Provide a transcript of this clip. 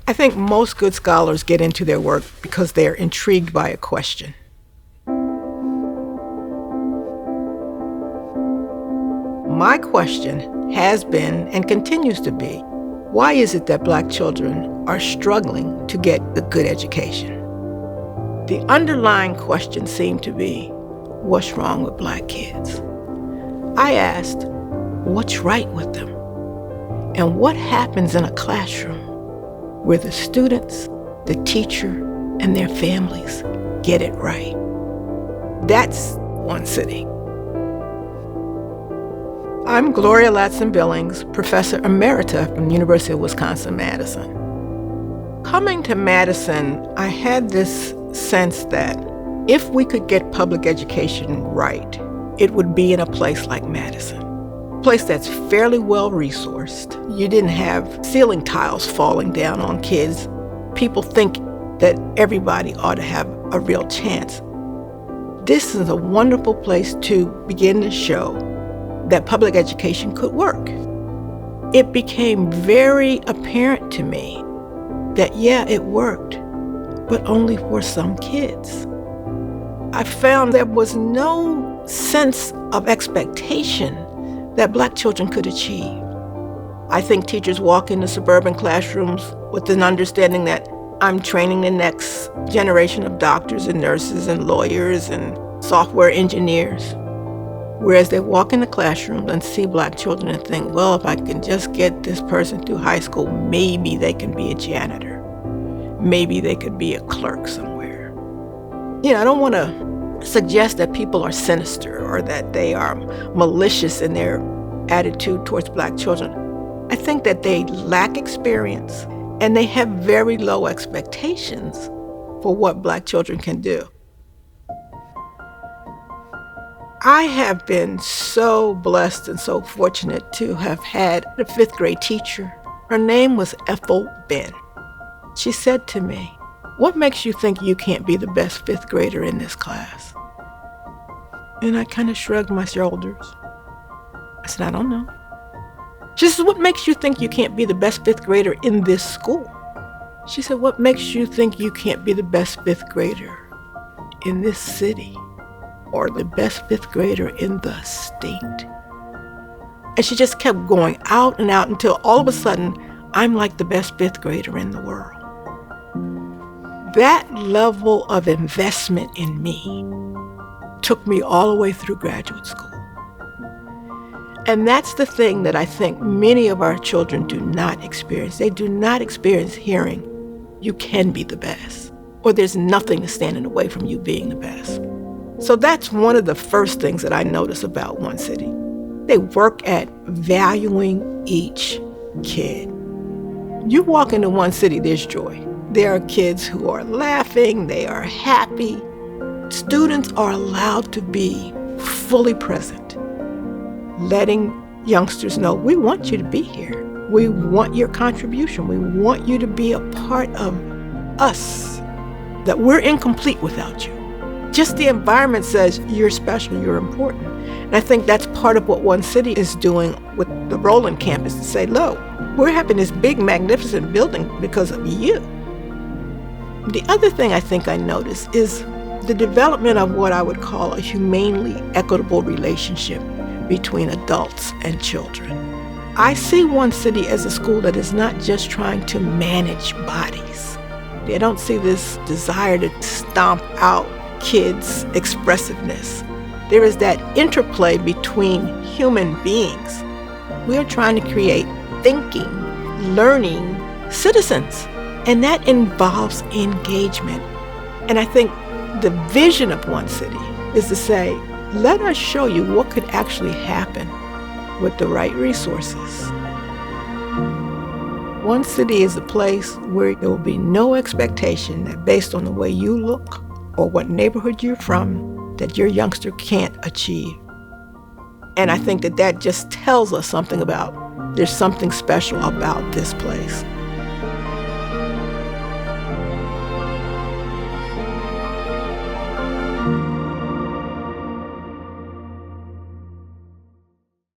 I think most good scholars get into their work because they're intrigued by a question. My question has been and continues to be, why is it that Black children are struggling to get a good education? The underlying question seemed to be, what's wrong with Black kids? I asked, what's right with them? And what happens in a classroom where the students, the teacher, and their families get it right? That's one city. I'm Gloria Ladson-Billings, Professor Emerita from the University of Wisconsin-Madison. Coming to Madison, I had this sense that if we could get public education right, it would be in a place like Madison. A place that's fairly well-resourced. You didn't have ceiling tiles falling down on kids. People think that everybody ought to have a real chance. This is a wonderful place to begin to show that public education could work. It became very apparent to me that, yeah, it worked, but only for some kids. I found there was no sense of expectation that Black children could achieve. I think teachers walk into suburban classrooms with an understanding that I'm training the next generation of doctors and nurses and lawyers and software engineers. Whereas they walk in the classroom and see Black children and think, well, if I can just get this person through high school, maybe they can be a janitor. Maybe they could be a clerk somewhere. I don't want to suggest that people are sinister or that they are malicious in their attitude towards Black children. I think that they lack experience and they have very low expectations for what Black children can do. I have been so blessed and so fortunate to have had a fifth grade teacher. Her name was Ethel Ben. She said to me, "What makes you think you can't be the best fifth grader in this class?" And I kind of shrugged my shoulders. I said, "I don't know." She said, "What makes you think you can't be the best fifth grader in this school?" She said, "What makes you think you can't be the best fifth grader in this city? Or the best fifth grader in the state?" And she just kept going out and out until all of a sudden, I'm like the best fifth grader in the world. That level of investment in me took me all the way through graduate school. And that's the thing that I think many of our children do not experience. They do not experience hearing, you can be the best, or there's nothing standing away from you being the best. So that's one of the first things that I notice about One City. They work at valuing each kid. You walk into One City, there's joy. There are kids who are laughing, they are happy. Students are allowed to be fully present, letting youngsters know, we want you to be here. We want your contribution. We want you to be a part of us, that we're incomplete without you. Just the environment says you're special, you're important. And I think that's part of what One City is doing with the Roland campus, to say, look, we're having this big, magnificent building because of you. The other thing I think I noticed is the development of what I would call a humanely equitable relationship between adults and children. I see One City as a school that is not just trying to manage bodies. They don't see this desire to stomp out kids' expressiveness. There is that interplay between human beings. We are trying to create thinking, learning citizens, and that involves engagement. And I think the vision of One City is to say, let us show you what could actually happen with the right resources. One City is a place where there will be no expectation that based on the way you look or what neighborhood you're from, that your youngster can't achieve. And I think that that just tells us something about, there's something special about this place.